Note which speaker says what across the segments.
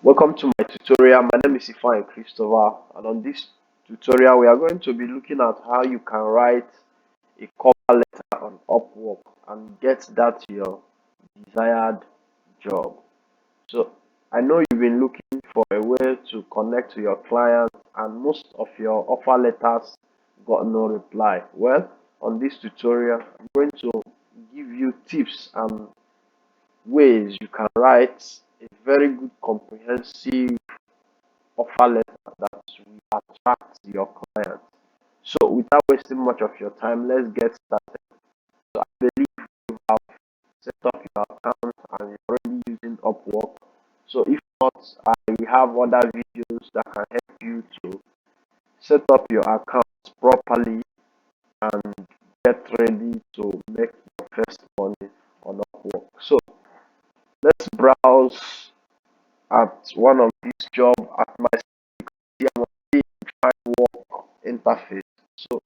Speaker 1: Welcome to my tutorial. My name is Ifan Christopher, and on this tutorial we are going to be looking at how you can write a cover letter on Upwork and get that your desired job. So I know you've been looking for a way to connect to your clients and most of your offer letters got no reply. Well, on this tutorial I'm going to give you tips and ways you can write a very good comprehensive offer letter that will attract your clients. So without wasting much of your time, let's get started. So I believe you have set up your account and you're already using Upwork. So if not, we have other videos that can help you to set up your account properly and get ready to make your first money on Upwork. So let's browse at one of these jobs at my work interface. So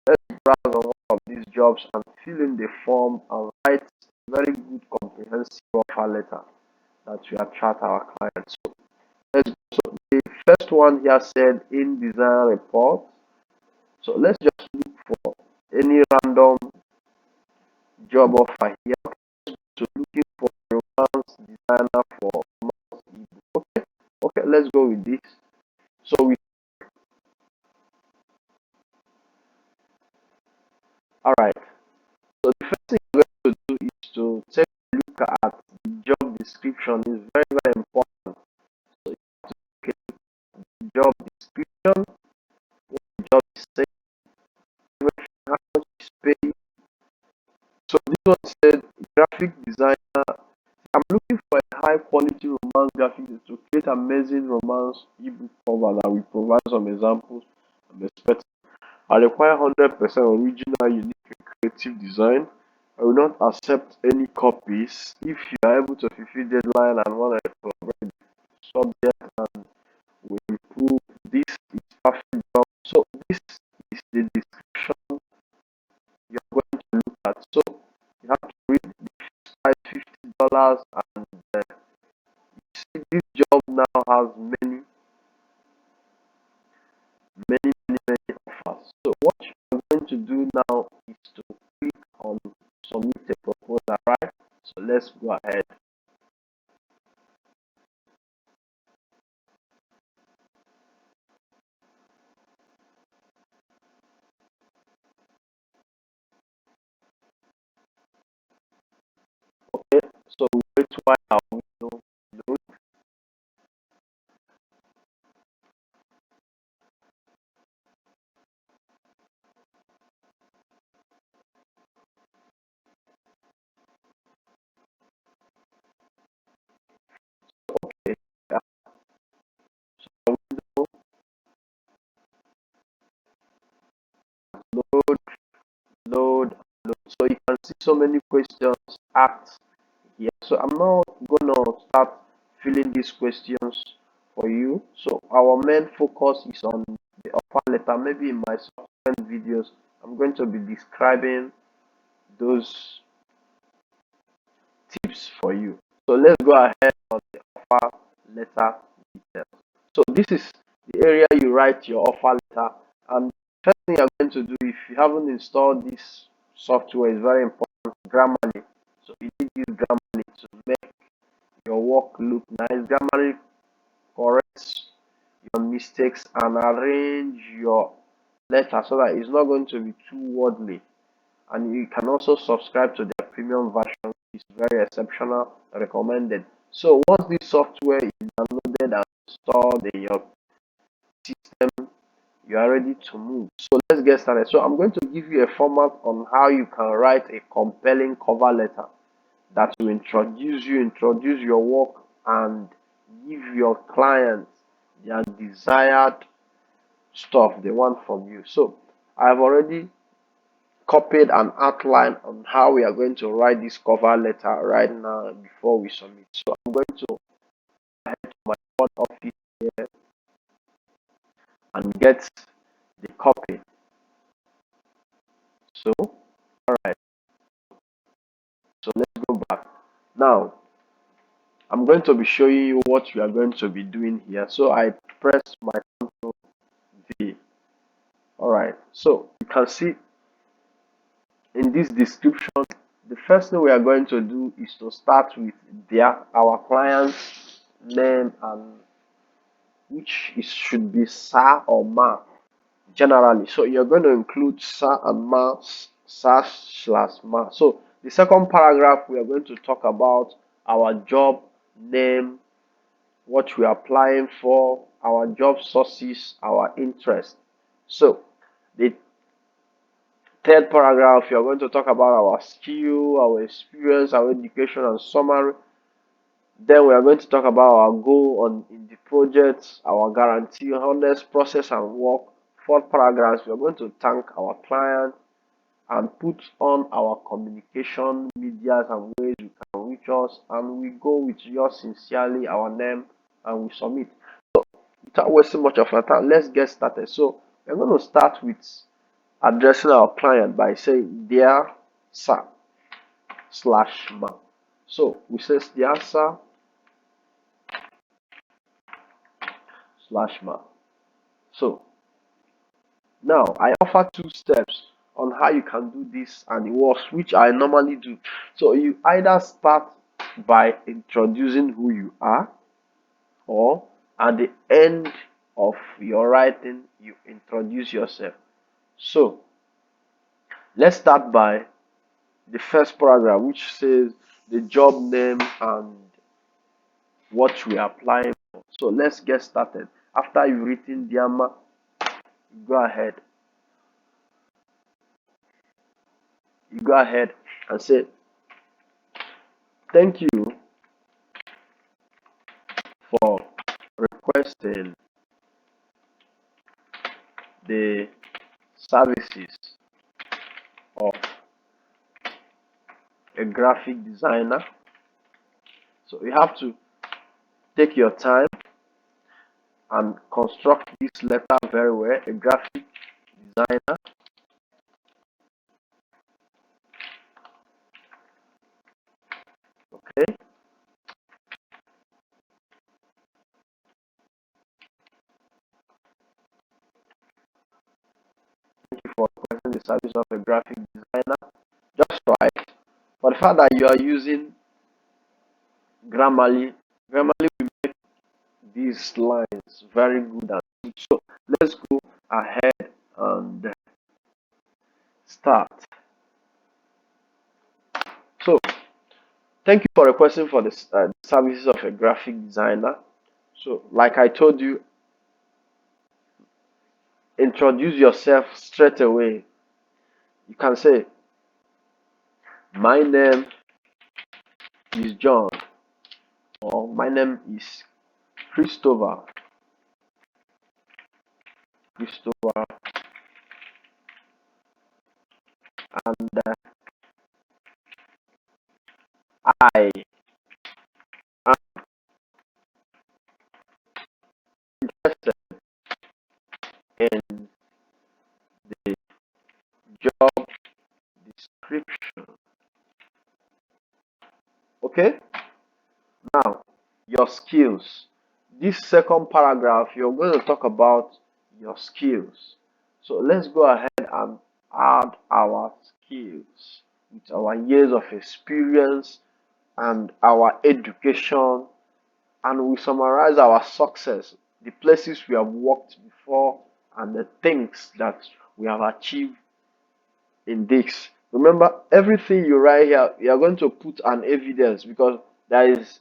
Speaker 1: let's browse on one of these jobs and fill in the form and write a very good comprehensive offer letter that will attract our clients. So let's go. So the first one here said in design report. So let's just look for any random job offer here. So looking for romance designer for romance ebook. Okay, let's go with this. So we all right. So the first thing we're going to do is to take a look at the job description. Is very very important. So you have to look at the job description, what the job is saying, how much is paid. So this one said graphic designer. I'm looking for a high quality romance graphic to create amazing romance ebook cover that we provide some examples. I'm expecting. I require 100% original, unique, and creative design. I will not accept any copies. If you are able to fulfill deadline and want to collaborate subject and we improve, this is perfect job. So this is the description you are going to look at. So you have to read the price $50 and you see this job now has many offers. So what you are going to do now is to click on submit a proposal, right? So let's go ahead. Okay, so we wait while our window load. Okay, yeah, so window load, load. So you can see so many questions asked here. So I'm not gonna start filling these questions for you. So our main focus is on the offer letter. Maybe in my subsequent videos, I'm going to be describing those tips for you. So let's go ahead on the offer letter details. So this is the area you write your offer letter. And first thing you're going to do, if you haven't installed this software, is very important. Grammarly. So you need use Grammarly to make your work look nice. Grammarly corrects your mistakes and arrange your letter so that it's not going to be too worldly. And you can also subscribe to their premium version. It's very exceptional, recommended. So once this software is downloaded and installed in your system, you are ready to move. So let's get started. So I'm going to give you a format on how you can write a compelling cover letter that will introduce your work and give your clients their desired stuff they want from you. So I've already copied an outline on how we are going to write this cover letter right now before we submit. So I'm going to head to my front office here and get the copy. So, all right. So let's go back. Now, I'm going to be showing you what we are going to be doing here. So I press my Ctrl V. Alright, so you can see in this description, the first thing we are going to do is to start with our client's name, and which should be sir or ma generally. So you're going to include sir and ma, sir slash ma. So the second paragraph, we are going to talk about our job name, what we are applying for, our job sources, our interest. So the third paragraph, you are going to talk about our skill, our experience, our education, and summary. Then we are going to talk about our goal in the project, our guarantee, honest process and work. Fourth paragraph, we are going to thank our client and put on our communication medias and ways you can reach us. And we go with yours sincerely, our name, and we submit. So without wasting much of our time, let's get started. So we're going to start with addressing our client by saying dear sir slash ma. So we say dear sir slash ma. So now I offer two steps on how you can do this and it works, which I normally do. So you either start by introducing who you are, or at the end of your writing you introduce yourself. So let's start by the first paragraph, which says the job name and what we are applying for. So let's get started. After you've written Diama, go ahead. You go ahead and say, thank you for requesting the services of a graphic designer. So you have to take your time and construct this letter very well. A graphic designer. Okay. Thank you for requesting the service of a graphic designer. Just right. For the fact that you are using Grammarly will make these lines very good and good. So let's go ahead and start. So thank you for requesting for the services of a graphic designer. So like I told you, introduce yourself straight away. You can say, my name is John, or my name is Christopher. Christopher, and I am interested in the job description. Okay, now your skills. This second paragraph, you're going to talk about your skills. So let's go ahead and add our skills with our years of experience and our education, and we summarize our success, the places we have worked before, and the things that we have achieved in this. Remember, everything you write here, you are going to put an evidence, because there is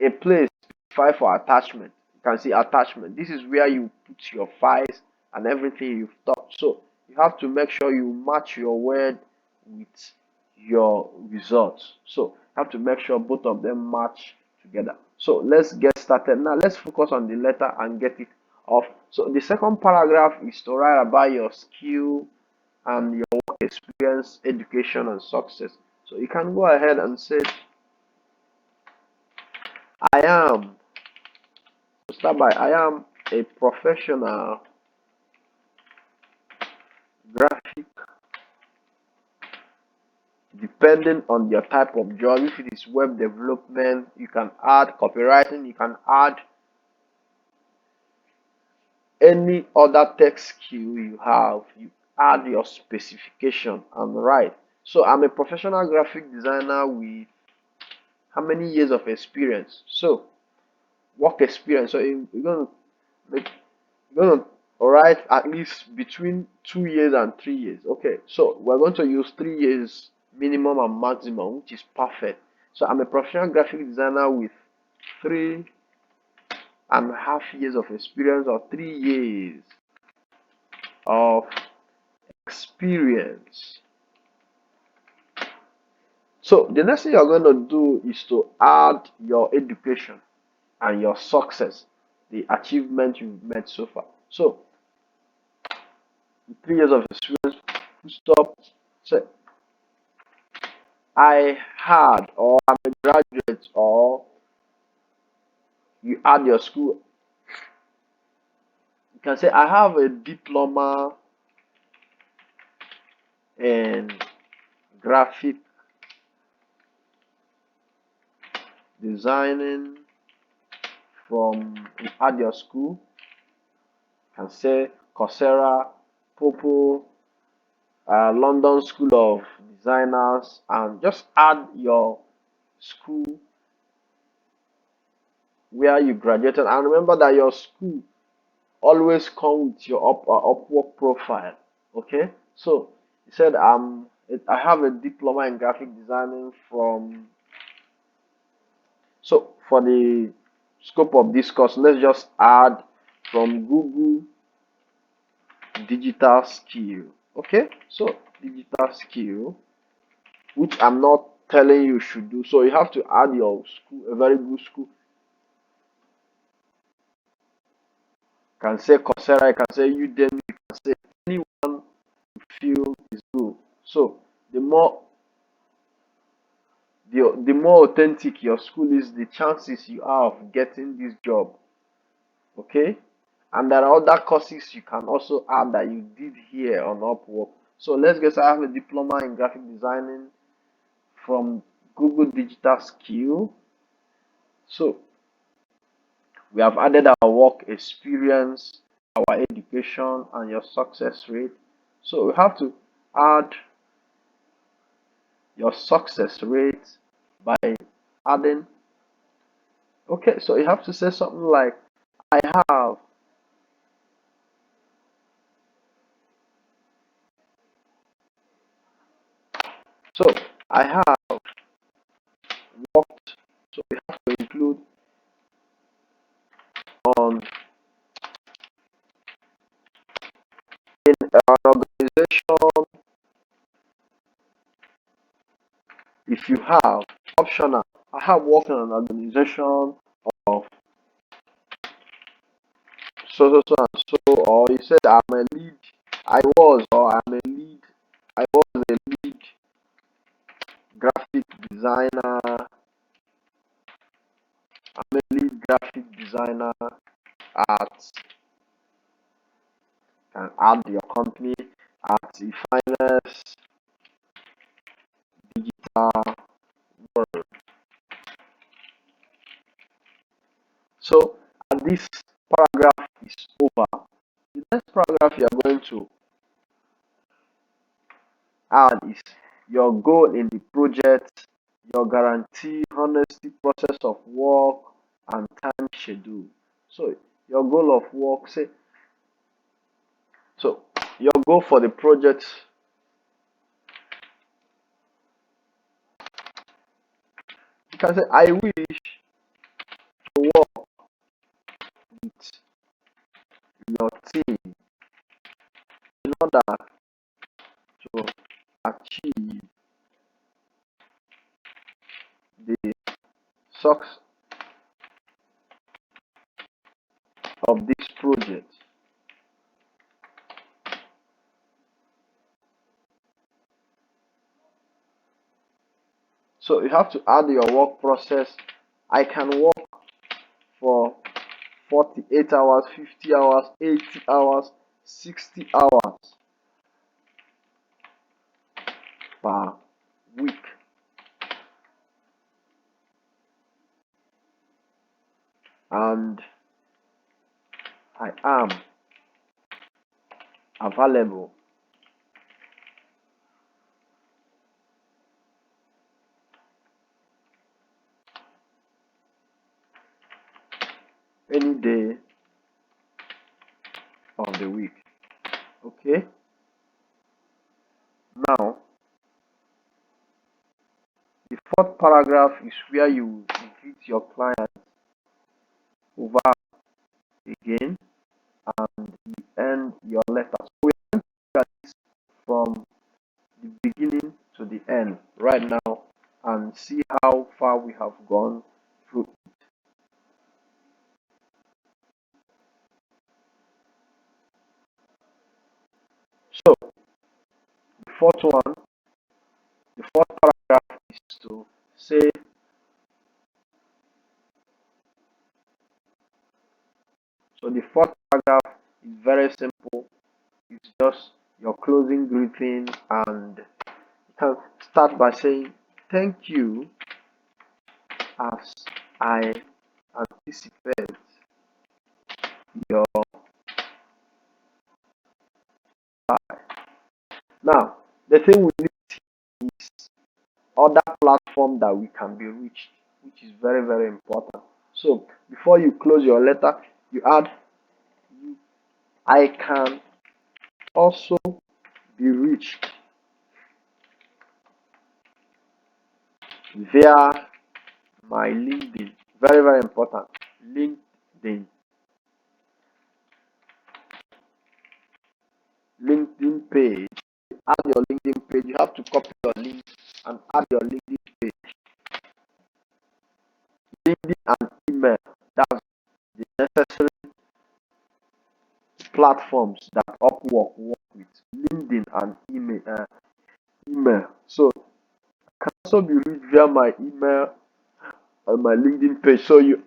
Speaker 1: a place file for attachment. You can see attachment. This is where you put your files and everything you've taught. So you have to make sure you match your word with your results. So you have to make sure both of them match together. So let's get started. Now let's focus on the letter and get it off. So the second paragraph is to write about your skill and your work experience, education, and success. So you can go ahead and say, I am, to start by, I am a professional graphic depending on your type of job. If it is web development, you can add copywriting, you can add any other tech skill you have. You add your specification and write. So I'm a professional graphic designer with how many years of experience? So work experience. So you're gonna make you're gonna write at least between 2 years and 3 years. Okay, so we're going to use 3 years minimum and maximum, which is perfect. So I'm a professional graphic designer with 3.5 years of experience, or 3 years of experience. So the next thing you're going to do is to add your education and your success, the achievement you've made so far. So 3 years of experience, stop, say I had, or I'm a graduate, or you add your school. You can say I have a diploma in graphic designing from, you add your school. You can say Coursera, Popo, London School of Designers, and just add your school where you graduated. And remember that your school always come with your Upwork profile. Okay, so he said I have a diploma in graphic designing from. So for the scope of this course, let's just add from Google digital skill. Okay, so digital skill, which I'm not telling you should do. So you have to add your school, a very good school. You can say Coursera, you can say Udemy, you can say anyone you feel is good. So the more the more authentic your school is, the chances you have of getting this job. Okay, and there are other courses you can also add that you did here on Upwork. So let's get, I have a diploma in graphic designing from Google Digital Skill. So we have added our work experience, our education, and your success rate. So we have to add your success rate by adding. Okay, so you have to say something like I have. So I have worked. So we have to include on in an organization. If you have optional, I have worked in an organization of and so, or you said I'm a lead. I was, or I'm a lead. I was a lead graphic designer. I'm a lead graphic designer at, can add your company at the finest digital world. So, and this paragraph is over. The next paragraph you are going to add is your goal in the project, your guarantee, honesty, process of work, and time schedule. So, your goal of work, say, so your goal for the project, you can say, I wish to work with your team in order to achieve the success of this project. So you have to add your work process. I can work for 48 hours, 50 hours, 80 hours, 60 hours per week, and I am available any day of the week. Okay, now the fourth paragraph is where you greet your client over again and you end your letter. So we are going to look at this from the beginning to the end right now and see how far we have gone through. So the fourth one, the fourth paragraph is to say, so the fourth paragraph is very simple. It's just your closing greeting, and you can start by saying thank you as I anticipate your buy. Now, the thing we need is other platform that we can be reached, which is very, very important. So before you close your letter, you add I can also be reached via my LinkedIn. Very, very important. LinkedIn. LinkedIn page. Add your LinkedIn page. You have to copy your link and add your LinkedIn page. LinkedIn and email. That's the necessary platforms that Upwork work with. LinkedIn and email. So can also be reached via my email on my LinkedIn page. So you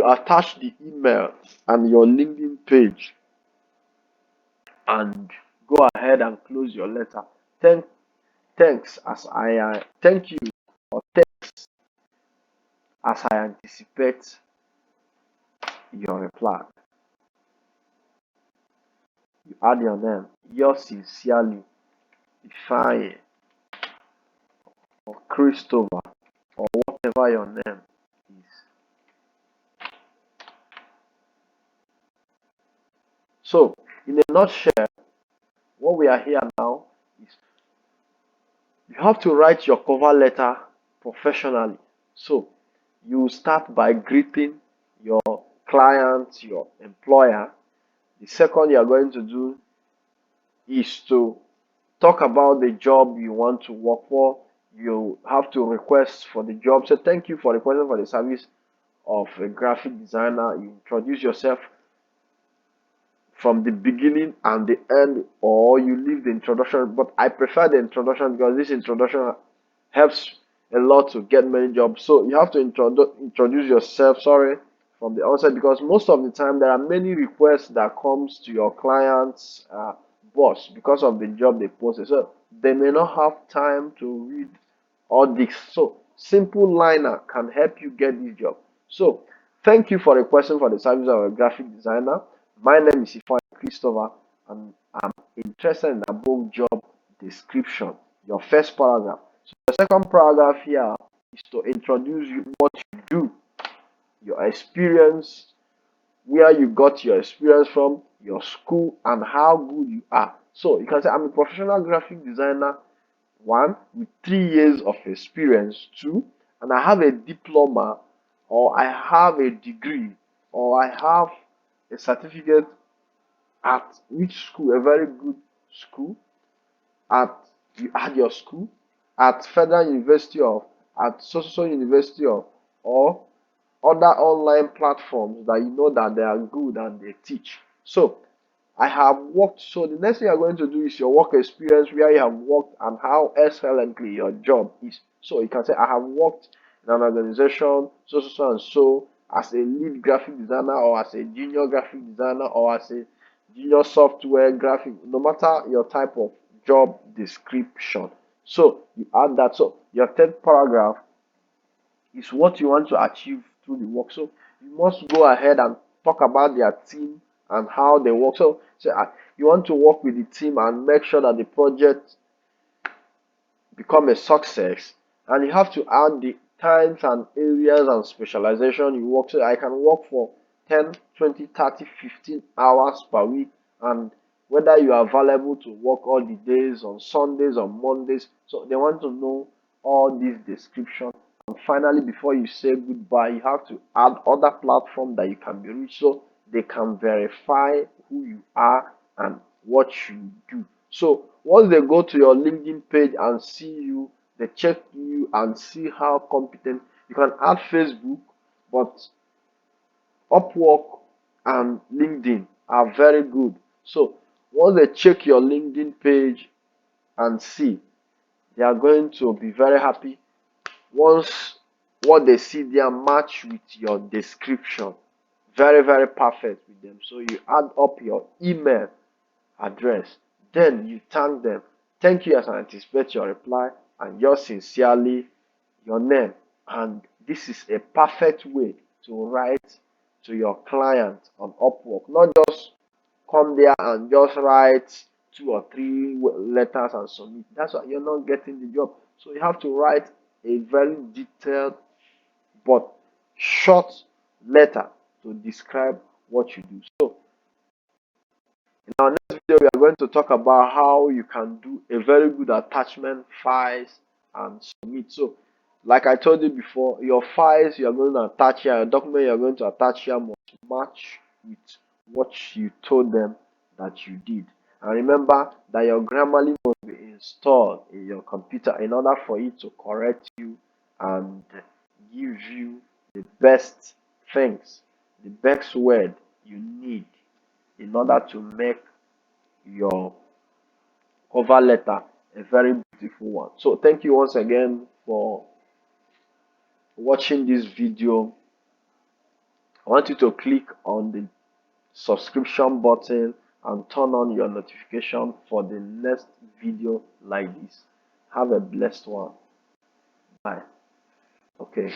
Speaker 1: attach the email and your LinkedIn page and go ahead and close your letter. Thank thanks as I thank you or thanks as I anticipate your reply. You add your name, yours sincerely, Ifeanyi or Christopher or whatever your name is. So in a nutshell, what we are here now is you have to write your cover letter professionally. So you start by greeting your client, your employer. The second you are going to do is to talk about the job you want to work for. You have to request for the job. So thank you for requesting for the service of a graphic designer. You introduce yourself from the beginning and the end, or you leave the introduction. But I prefer the introduction because this introduction helps a lot to get many jobs. So you have to introduce yourself, sorry, from the onset, because most of the time there are many requests that comes to your client's boss because of the job they posted. So they may not have time to read all this. So simple liner can help you get this job. So thank you for requesting for the service of a graphic designer. My name is Ifeanyi Christopher, and I'm interested in the above job description. Your first paragraph. So the second paragraph here is to introduce you what you do, your experience, where you got your experience from, your school, and how good you are. So you can say I'm a professional graphic designer, one, with 3 years of experience, two, and I have a diploma, or I have a degree, or I have a certificate at which school, a very good school, at your school, at Federal University of, at social university of, or other online platforms that you know that they are good and they teach. So I have worked. So the next thing you're going to do is your work experience, where you have worked and how excellently your job is. So you can say, I have worked in an organization, so and so, as a lead graphic designer, or as a junior graphic designer, or as a junior software graphic, no matter your type of job description. So you add that. So your third paragraph is what you want to achieve through the work. So you must go ahead and talk about their team and how they work. So you want to work with the team and make sure that the project become a success, and you have to add the times and areas and specialization you work. So I can work for 10, 20, 30, 15 hours per week, and whether you are available to work all the days, on Sundays, on Mondays. So they want to know all this description. And finally, before you say goodbye, you have to add other platform that you can be reached, so they can verify who you are and what you do. So once they go to your LinkedIn page and see you, they check you and see how competent, you can add Facebook, but Upwork and LinkedIn are very good. So once they check your LinkedIn page and see, they are going to be very happy once what they see there match with your description. Very, very perfect with them. So you add up your email address. Then you thank them. Thank you as I anticipate your reply, and yours sincerely, your name. And this is a perfect way to write to your client on Upwork. Not just come there and just write two or three letters and submit. That's why you're not getting the job. So you have to write a very detailed but short letter to describe what you do. So in our next video, we are going to talk about how you can do a very good attachment files and submit. So, like I told you before, your files you are going to attach here, your document you are going to attach here must match with what you told them that you did. And remember that your Grammarly must be installed in your computer in order for it to correct you and give you the best things, the best word you need in order to make your cover letter a very beautiful one. So thank you once again for watching this video. I want you to click on the subscription button and turn on your notification for the next video like this. Have a blessed one. Bye. Okay.